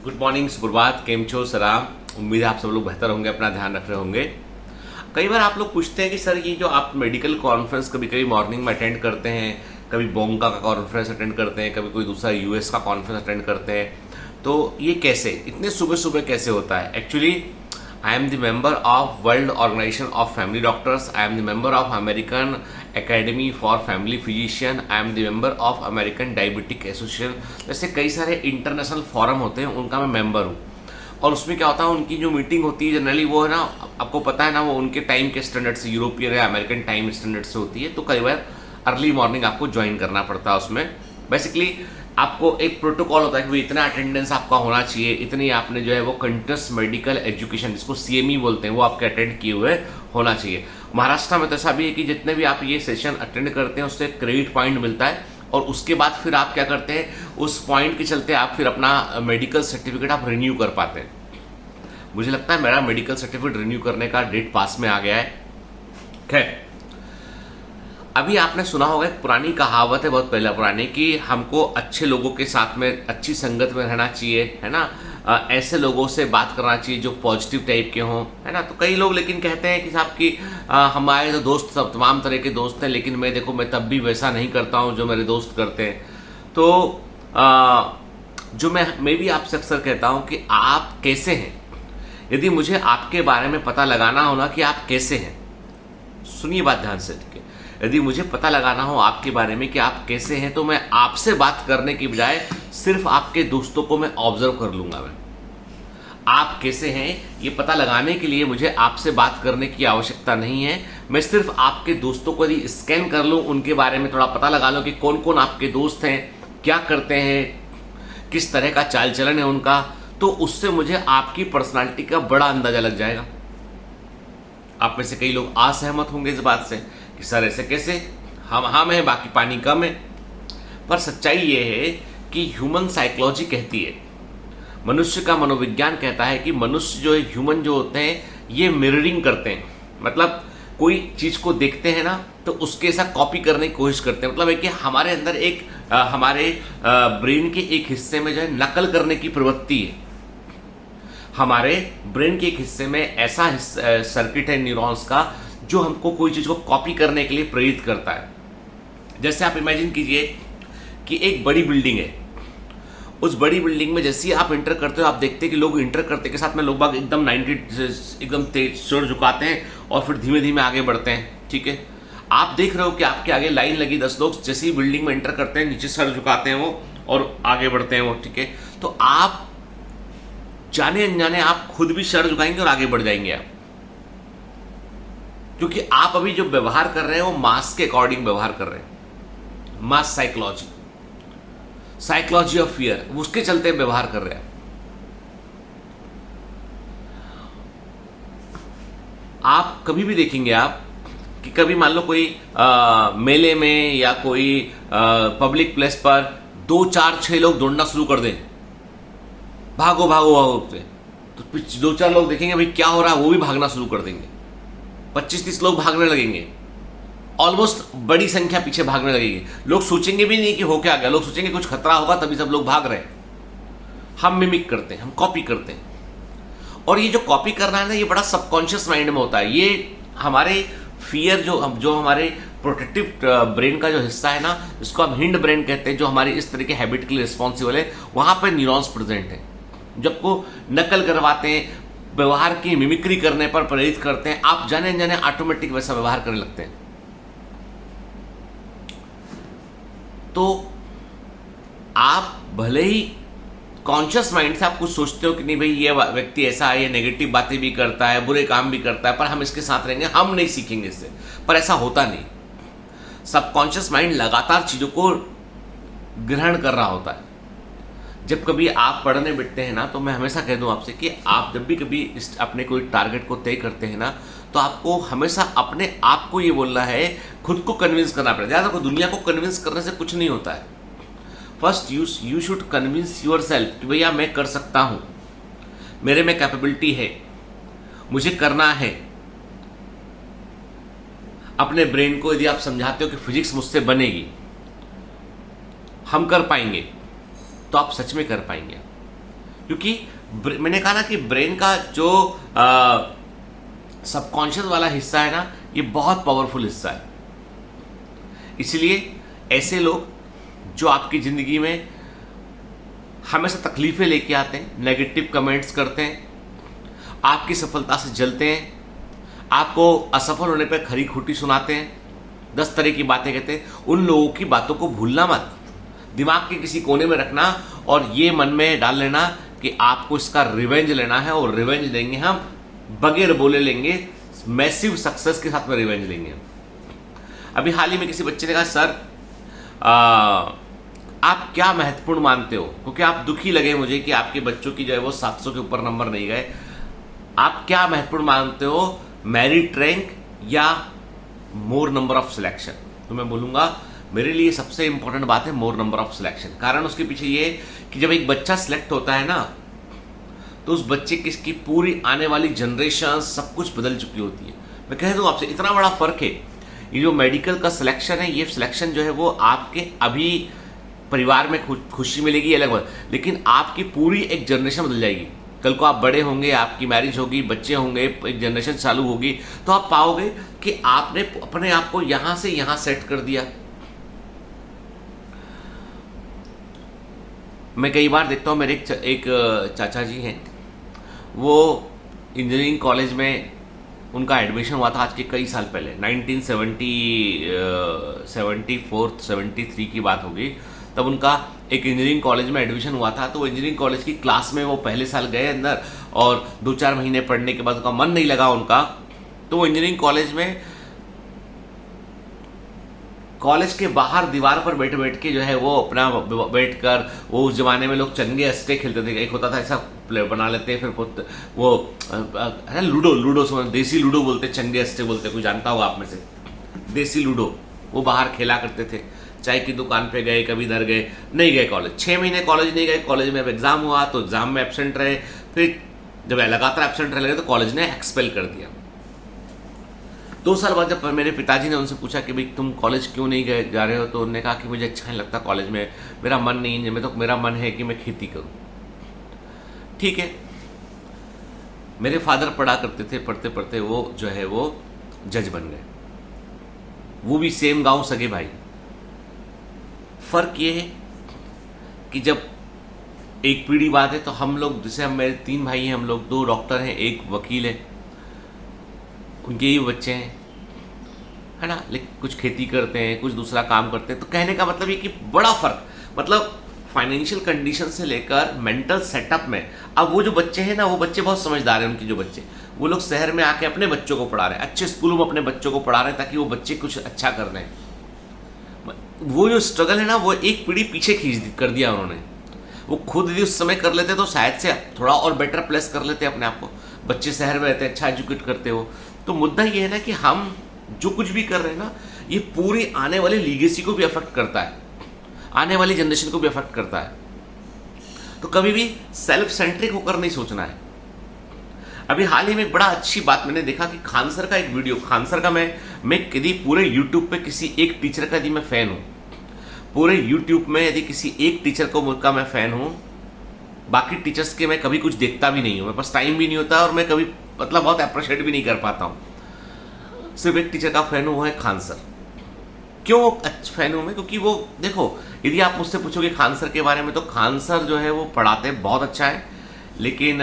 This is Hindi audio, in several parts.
गुड मॉर्निंग, सुप्रभात, केम छो, सलाम। उम्मीद है आप सब लोग बेहतर होंगे, अपना ध्यान रख रहे होंगे। कई बार आप लोग पूछते हैं कि सर ये जो आप मेडिकल कॉन्फ्रेंस कभी कभी मॉर्निंग में अटेंड करते हैं, कभी बोंगा का कॉन्फ्रेंस अटेंड करते हैं, कभी कोई दूसरा यूएस का कॉन्फ्रेंस अटेंड करते हैं, तो ये कैसे इतने सुबह सुबह कैसे होता है? Actually I am the member of World Organization of Family Doctors, I am the member of American Academy for Family Physician, I am the member of American Diabetic Association. जैसे कई सारे इंटरनेशनल फोरम होते हैं, उनका मैं मेंबर हूँ। और उसमें क्या होता है, उनकी जो मीटिंग होती है जनरली वो है ना, आपको पता है ना, वो उनके टाइम के स्टैंडर्ड से, यूरोपियन या अमेरिकन टाइम स्टैंडर्ड से होती है। तो कई बार अर्ली मॉर्निंग आपको ज्वाइन करना पड़ता है। उसमें बेसिकली आपको एक प्रोटोकॉल होता है कि भाई इतना अटेंडेंस आपका होना चाहिए, इतनी आपने जो है वो कंटिन्यूअस मेडिकल एजुकेशन, जिसको सीएमई बोलते हैं, वो आपके अटेंड किए हुए होना चाहिए। महाराष्ट्र में तो ऐसा भी है कि जितने भी आप ये सेशन अटेंड करते हैं उससे क्रेडिट पॉइंट मिलता है, और उसके बाद फिर आप क्या करते हैं, उस पॉइंट के चलते आप फिर अपना मेडिकल सर्टिफिकेट आप रिन्यू कर पाते हैं। मुझे लगता है मेरा मेडिकल सर्टिफिकेट रिन्यू करने का डेट पास में आ गया है। खैर, अभी आपने सुना होगा, एक पुरानी कहावत है, बहुत पहले पुरानी, कि हमको अच्छे लोगों के साथ में, अच्छी संगत में रहना चाहिए, है ना। ऐसे लोगों से बात करना चाहिए जो पॉजिटिव टाइप के हों, है ना। तो कई लोग लेकिन कहते हैं कि साहब कि हमारे जो दोस्त सब तमाम तरह के दोस्त हैं, लेकिन मैं देखो मैं तब भी वैसा नहीं करता हूं जो मेरे दोस्त करते हैं। तो जो मैं भी आपसे अक्सर कहता हूं कि आप कैसे हैं, यदि मुझे आपके बारे में पता लगाना हो ना कि आप कैसे हैं, सुनिए बात ध्यान से, ठीक है। यदि मुझे पता लगाना हो आपके बारे में कि आप कैसे हैं, तो मैं आपसे बात करने की बजाय सिर्फ आपके दोस्तों को मैं ऑब्जर्व कर लूंगा। मैं आप कैसे हैं ये पता लगाने के लिए मुझे आपसे बात करने की आवश्यकता नहीं है। मैं सिर्फ आपके दोस्तों को यदि स्कैन कर लूं, उनके बारे में थोड़ा पता लगा लूं कि कौन कौन आपके दोस्त हैं, क्या करते हैं, किस तरह का चाल चलन है उनका, तो उससे मुझे आपकी पर्सनालिटी का बड़ा अंदाजा लग जाएगा। आप में से कई लोग असहमत होंगे इस बात से कि सर ऐसे कैसे, हम हैं बाकी पानी कम है। पर सच्चाई ये है कि ह्यूमन साइकोलॉजी कहती है, मनुष्य का मनोविज्ञान कहता है कि मनुष्य जो है, ह्यूमन जो होते हैं, ये मिररिंग करते हैं। मतलब कोई चीज को देखते हैं ना, तो उसके साथ कॉपी करने की कोशिश करते हैं। मतलब है कि हमारे अंदर एक हमारे ब्रेन के एक हिस्से में जो है नकल करने की प्रवृत्ति है। हमारे ब्रेन के एक हिस्से में ऐसा सर्किट है न्यूरॉन्स का, जो हमको कोई चीज को कॉपी करने के लिए प्रेरित करता है। जैसे आप इमेजिन कीजिए कि एक बड़ी बिल्डिंग है, उस बड़ी बिल्डिंग में जैसे ही आप इंटर करते हो, आप देखते हैं कि लोग इंटर करते के साथ में लोग बाग एकदम 90 एकदम तेज सिर झुकाते हैं और फिर धीमे धीमे आगे बढ़ते हैं, ठीक है। आप देख रहे हो कि आपके आगे लाइन लगी 10 लोग, जैसे ही बिल्डिंग में इंटर करते हैं नीचे सर झुकाते हैं वो और आगे बढ़ते हैं वो, ठीक है। तो आप जाने अनजाने आप खुद भी सर झुकाएंगे और आगे बढ़ जाएंगे आप, क्योंकि आप अभी जो व्यवहार कर रहे हैं वो मास के अकॉर्डिंग व्यवहार कर रहे हैं। मास साइकोलॉजी, साइकोलॉजी ऑफ फियर, उसके चलते व्यवहार कर रहे हैं। आप कभी भी देखेंगे आप कि कभी मान लो कोई मेले में या कोई पब्लिक प्लेस पर 2, 4, 6 लोग दौड़ना शुरू कर दें, भागो भागो भागो, तो 2, 4 लोग देखेंगे भाई क्या हो रहा है, वो भी भागना शुरू कर देंगे। 25-30 लोग भागने लगेंगे, ऑलमोस्ट बड़ी संख्या पीछे भागने लगेगी। लोग सोचेंगे भी नहीं कि हो क्या गया, लोग सोचेंगे कुछ खतरा होगा तभी सब लोग भाग रहे हैं। हम मिमिक करते हैं, हम कॉपी करते हैं। और ये जो कॉपी करना है ना, ये बड़ा सबकॉन्शियस माइंड में होता है। ये हमारे फियर जो हमारे प्रोटेक्टिव ब्रेन का जो हिस्सा है ना, जिसको हम हिंड ब्रेन कहते हैं, जो हमारी इस तरह के हैबिट के लिए रिस्पॉन्सिबल है, वहां पर न्यूरॉन्स प्रेजेंट है, जब को नकल करवाते हैं, व्यवहार की मिमिक्री करने पर प्रेरित करते हैं। आप जाने अनजाने ऑटोमेटिक वैसा व्यवहार करने लगते हैं। तो आप भले ही कॉन्शियस माइंड से आप कुछ सोचते हो कि नहीं भाई ये व्यक्ति ऐसा है, ये नेगेटिव बातें भी करता है, बुरे काम भी करता है, पर हम इसके साथ रहेंगे, हम नहीं सीखेंगे इससे, पर ऐसा होता नहीं। सबकॉन्शियस माइंड लगातार चीजों को ग्रहण कर रहा होता है। जब कभी आप पढ़ने बैठते हैं ना, तो मैं हमेशा कह दूं आपसे कि आप जब भी कभी अपने कोई टारगेट को तय करते हैं ना, तो आपको हमेशा अपने आप को ये बोलना है, खुद को कन्विंस करना पड़ेगा। ज़्यादा दुनिया को कन्विंस करने से कुछ नहीं होता है। First you should convince your self कि भैया मैं कर सकता हूं, मेरे में कैपेबिलिटी है, मुझे करना है। अपने ब्रेन को यदि आप समझाते हो कि फिजिक्स मुझसे बनेगी, हम कर पाएंगे, तो आप सच में कर पाएंगे। क्योंकि मैंने कहा ना कि ब्रेन का जो सबकॉन्शियस वाला हिस्सा है ना, ये बहुत पावरफुल हिस्सा है। इसलिए ऐसे लोग जो आपकी जिंदगी में हमेशा तकलीफें लेके आते हैं, नेगेटिव कमेंट्स करते हैं, आपकी सफलता से जलते हैं, आपको असफल होने पर खरी खोटी सुनाते हैं, 10 तरह की बातें कहते हैं, उन लोगों की बातों को भूलना मत, दिमाग के किसी कोने में रखना और ये मन में डाल लेना कि आपको इसका रिवेंज लेना है, और रिवेंज लेंगे हम बगैर बोले लेंगे, मैसिव सक्सेस के साथ में रिवेंज लेंगे। अभी हाल ही में किसी बच्चे ने कहा, सर आप क्या महत्वपूर्ण मानते हो, क्योंकि आप दुखी लगे मुझे कि आपके बच्चों की जो है वो 700 के ऊपर नंबर नहीं गए, आप क्या महत्वपूर्ण मानते हो, मेरिट रैंक या मोर नंबर ऑफ सिलेक्शन? तो मैं बोलूंगा मेरे लिए सबसे इंपॉर्टेंट बात है मोर नंबर ऑफ सिलेक्शन। कारण उसके पीछे ये कि जब एक बच्चा सिलेक्ट होता है ना, तो उस बच्चे की इसकी पूरी आने वाली जनरेशन सब कुछ बदल चुकी होती है। मैं कह दूं आपसे, इतना बड़ा फर्क है। ये जो मेडिकल का सिलेक्शन है, ये सिलेक्शन जो है वो आपके अभी परिवार में खुशी मिलेगी अलग बात, लेकिन आपकी पूरी एक जनरेशन बदल जाएगी। कल को आप बड़े होंगे, आपकी मैरिज होगी, बच्चे होंगे, एक जनरेशन चालू होगी, तो आप पाओगे कि आपने अपने आप को यहां से यहां सेट कर दिया। मैं कई बार देखता हूं, मेरे एक चाचा जी हैं, वो इंजीनियरिंग कॉलेज में उनका एडमिशन हुआ था आज के कई साल पहले, 1974-73 की बात होगी। तब उनका एक इंजीनियरिंग कॉलेज में एडमिशन हुआ था। तो वो इंजीनियरिंग कॉलेज की क्लास में वो पहले साल गए अंदर, और 2-4 महीने पढ़ने के बाद उनका मन नहीं लगा उनका, तो वो इंजीनियरिंग कॉलेज में कॉलेज के बाहर दीवार पर बैठ बैठ के जो है वो अपना बैठ कर, वो उस जमाने में लोग चंगे अस्टे खेलते थे, एक होता था ऐसा प्लेयर बना लेते, फिर वो लूडो समझ, देसी लूडो बोलते, चंगे अस्टे बोलते, कोई जानता होगा आप में से, देसी लूडो, वो बाहर खेला करते थे। चाय की दुकान पे गए, कभी इधर गए, नहीं गए कॉलेज, 6 महीने कॉलेज नहीं गए। कॉलेज में अब एग्जाम हुआ तो एग्जाम में एब्सेंट रहे, फिर जब लगातार एब्सेंट रह लगे तो कॉलेज ने एक्सपेल कर दिया। 2 साल बाद जब मेरे पिताजी ने उनसे पूछा कि भाई तुम कॉलेज क्यों नहीं गए जा रहे हो, तो उन्होंने कहा कि मुझे अच्छा नहीं लगता कॉलेज में, मेरा मन नहीं है, मेरा मन है कि मैं खेती करूं। ठीक है, मेरे फादर पढ़ा करते थे, पढ़ते पढ़ते वो जो है वो जज बन गए, वो भी सेम गांव, सगे भाई। फर्क ये है कि जब एक पीढ़ी बाद है, तो हम लोग, जैसे हम मेरे 3 भाई हैं, हम लोग 2 डॉक्टर हैं, 1 वकील है, उनके ही बच्चे हैं, है ना, लेकिन कुछ खेती करते हैं, कुछ दूसरा काम करते हैं। तो कहने का मतलब ये कि बड़ा फर्क, मतलब फाइनेंशियल कंडीशन से लेकर मेंटल सेटअप में। अब वो जो बच्चे हैं ना, वो बच्चे बहुत समझदार हैं, उनके जो बच्चे, वो लोग शहर में आके अपने बच्चों को पढ़ा रहे हैं, अच्छे स्कूलों में अपने बच्चों को पढ़ा रहे हैं, ताकि वो बच्चे कुछ अच्छा कर रहे हैं। वो जो स्ट्रगल है ना, वो एक पीढ़ी पीछे खींच कर दिया उन्होंने। वो खुद यदि उस समय कर लेते तो शायद से थोड़ा और बेटर प्लेस कर लेते अपने आप को। बच्चे शहर में रहते हैं, अच्छा एजुकेट करते हो। तो मुद्दा ये है ना कि हम जो कुछ भी कर रहे हैं ना, ये पूरी आने वाली लीगेसी को भी अफेक्ट करता है, आने वाली जनरेशन को भी अफेक्ट करता है। तो कभी भी सेल्फ सेंट्रिक होकर नहीं सोचना है। अभी हाल ही में एक बड़ा अच्छी बात मैंने देखा कि खान सर का एक वीडियो, खान सर का मैं यदि पूरे यूट्यूब पे किसी एक टीचर का यदि मैं फैन हूं, पूरे यूट्यूब में यदि किसी एक टीचर का मैं फैन हूं, बाकी टीचर्स के मैं कभी कुछ देखता भी नहीं हूं, मेरे पास टाइम भी नहीं होता, और मैं कभी मतलब बहुत अप्रिशिएट भी नहीं कर पाता हूं। सिर्फ एक टीचर का फैन हूं, वो है खान सर। क्यों फैन हूं मैं? क्योंकि वो, देखो, यदि आप मुझसे पूछोगे खान सर के बारे में, तो खान सर जो है वो पढ़ाते बहुत अच्छा है, लेकिन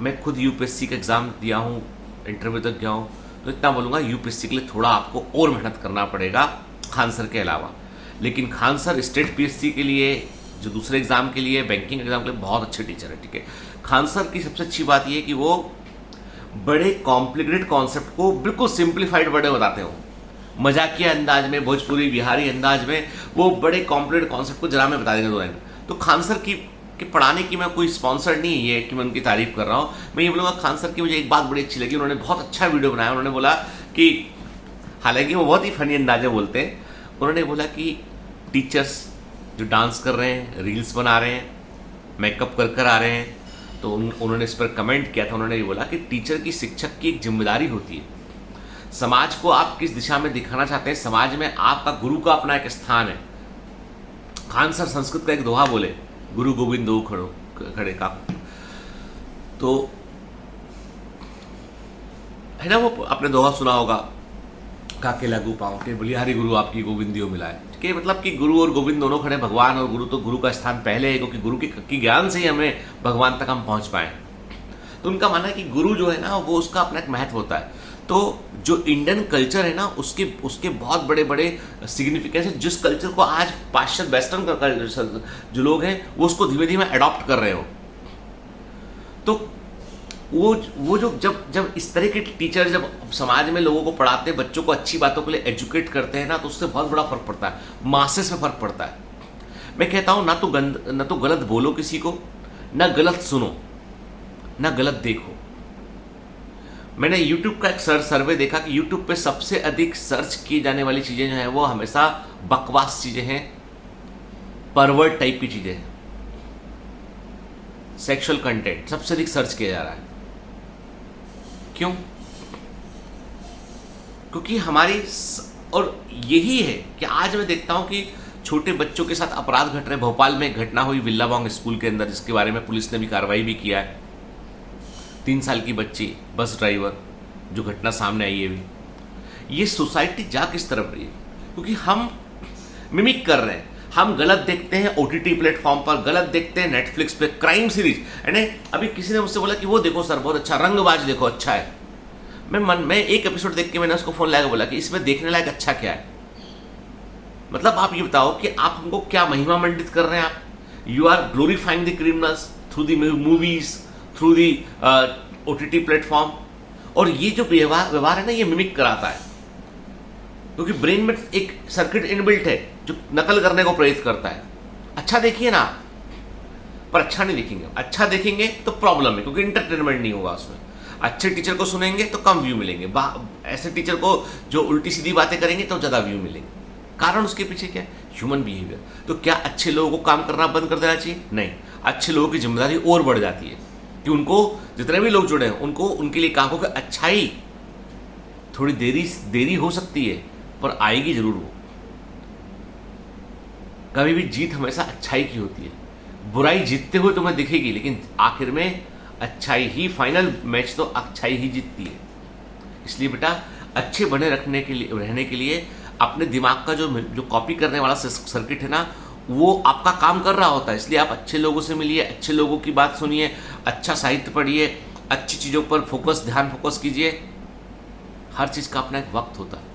मैं खुद यूपीएससी का एग्जाम दिया हूं, इंटरव्यू तक गया हूं, तो इतना बोलूंगा यूपीएससी के लिए थोड़ा आपको और मेहनत करना पड़ेगा खान सर के अलावा। लेकिन खान सर स्टेट पीएससी के लिए, जो दूसरे एग्जाम के लिए, बैंकिंग एग्जाम के लिए बहुत अच्छे टीचर है। ठीक है, खान सर की सबसे अच्छी बात यह है कि वो बड़े कॉम्प्लिकेटेड कॉन्सेप्ट को बिल्कुल सिंप्लीफाइड वर्ड में बताते हो, मजाकिया अंदाज में, भोजपुरी बिहारी अंदाज में, वो बड़े कॉम्प्लिकेटेड कॉन्सेप्ट को जरा में बता देंगे 2 लाइन। तो खान सर की पढ़ाने की मैं कोई स्पॉन्सर नहीं है ये कि मैं उनकी तारीफ कर रहा हूं। मैं ये बोलूंगा, खान सर की मुझे एक बात बड़ी अच्छी लगी, उन्होंने बहुत अच्छा वीडियो बनाया। उन्होंने बोला कि, हालांकि वो बहुत ही फनी अंदाज में बोलते हैं, उन्होंने बोला कि टीचर्स जो डांस कर रहे हैं, रील्स बना रहे हैं, मेकअप कर आ रहे हैं, तो उन्होंने इस पर कमेंट किया था। उन्होंने ये बोला कि टीचर की, शिक्षक की एक जिम्मेदारी होती है, समाज को आप किस दिशा में दिखाना चाहते हैं, समाज में आपका गुरु का अपना एक स्थान है। खान सर संस्कृत का एक दोहा बोले, गुरु गोविंद दो खड़ो खड़े का, तो है ना, वो आपने दोहा सुना होगा, काके लागू पाओ के बलिहारी गुरु आपकी गोविंदियो मिलाए, कि मतलब कि गुरु और गोविंद दोनों खड़े, भगवान और गुरु, तो गुरु का स्थान पहले है, क्योंकि गुरु की ज्ञान से ही हमें भगवान तक हम पहुंच पाए। तो उनका मानना है कि गुरु जो है ना, वो उसका अपना एक महत्व होता है। तो जो इंडियन कल्चर है ना, उसके बहुत बड़े बड़े सिग्निफिकेंस है, जिस कल्चर को आज पाश्चात्य वेस्टर्न कल्चर जो लोग हैं वो उसको धीमे धीमे अडॉप्ट कर रहे हो। तो वो जो जब इस तरह के टीचर जब समाज में लोगों को पढ़ाते हैं, बच्चों को अच्छी बातों के लिए एजुकेट करते हैं ना, तो उससे बहुत बड़ा फर्क पड़ता है, मासेस में फर्क पड़ता है। मैं कहता हूं ना तो गलत बोलो किसी को, ना गलत सुनो, ना गलत देखो। मैंने YouTube का एक सर्वे देखा कि YouTube पे सबसे अधिक सर्च की जाने वाली चीजें जो है वो हमेशा बकवास चीजें हैं, परवर्ट टाइप की चीजें हैं, सेक्सुअल कंटेंट सबसे अधिक सर्च किया जा रहा है। क्यों? क्योंकि और यही है कि आज मैं देखता हूं कि छोटे बच्चों के साथ अपराध घट रहे। भोपाल में एक घटना हुई विल्लावांग स्कूल के अंदर, जिसके बारे में पुलिस ने भी कार्रवाई भी किया है। 3 साल की बच्ची, बस ड्राइवर, जो घटना सामने आई है भी। ये सोसाइटी जा किस तरफ रही है? क्योंकि हम मिमिक कर रहे हैं, हम गलत देखते हैं OTT प्लेटफॉर्म पर, गलत देखते हैं नेटफ्लिक्स पे क्राइम सीरीज। यानी अभी किसी ने मुझसे बोला कि वो देखो सर बहुत अच्छा, रंगबाज देखो अच्छा है। मैं एक एपिसोड देख के मैंने उसको फोन लगाकर बोला कि इसमें देखने लायक अच्छा क्या है? मतलब आप ये बताओ कि आप हमको क्या महिमा मंडित कर रहे हैं? आप you are glorifying the criminals through the movies, through the OTT platform. और ये जो व्यवहार है ना, ये मिमिक कराता है, क्योंकि ब्रेन में एक सर्किट इनबिल्ट है जो नकल करने को प्रेरित करता है। अच्छा देखिए ना, पर अच्छा नहीं देखेंगे। अच्छा देखेंगे तो प्रॉब्लम है, क्योंकि इंटरटेनमेंट नहीं होगा उसमें। अच्छे टीचर को सुनेंगे तो कम व्यू मिलेंगे, ऐसे टीचर को जो उल्टी सीधी बातें करेंगे तो ज्यादा व्यू मिलेंगे। कारण उसके पीछे क्या है? Human behaviour. तो क्या अच्छे लोगों को काम करना बंद कर देना चाहिए? नहीं, अच्छे लोगों की जिम्मेदारी और बढ़ जाती है कि उनको, जितने भी लोग जुड़े हैं उनको, उनके लिए काम हो कि अच्छाई थोड़ी देरी हो सकती है, पर आएगी जरूर। वो कभी भी जीत हमेशा अच्छाई की होती है। बुराई जीतते हुए तुम्हें दिखेगी, लेकिन आखिर में अच्छाई ही, फाइनल मैच तो अच्छाई ही जीतती है। इसलिए बेटा, अच्छे बने रहने के लिए अपने दिमाग का जो कॉपी करने वाला सर्किट है ना, वो आपका काम कर रहा होता है। इसलिए आप अच्छे लोगों से मिलिए, अच्छे लोगों की बात सुनिए, अच्छा साहित्य पढ़िए, अच्छी चीजों पर ध्यान फोकस कीजिए। हर चीज का अपना एक वक्त होता है।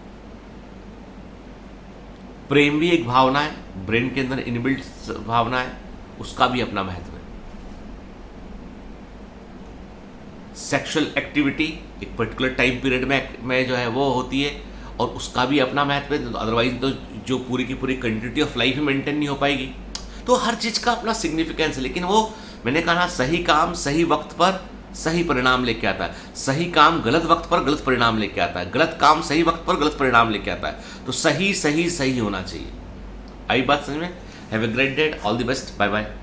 प्रेम भी एक भावना है, ब्रेन के अंदर इनबिल्ट भावना है, उसका भी अपना महत्व है। सेक्सुअल एक्टिविटी एक पर्टिकुलर टाइम पीरियड में जो है वो होती है, और उसका भी अपना महत्व है। अदरवाइज तो जो पूरी की पूरी continuity of life he maintain नहीं हो पाएगी। तो हर चीज का अपना सिग्निफिकेंस है, लेकिन वो मैंने कहा ना, सही काम सही वक्त पर सही परिणाम लेके आता है। सही काम गलत वक्त पर गलत परिणाम लेके आता है, गलत काम सही वक्त पर गलत परिणाम लेके आता है। तो सही सही सही होना चाहिए। आई बात समझ में? Have a great day, all the best, bye bye.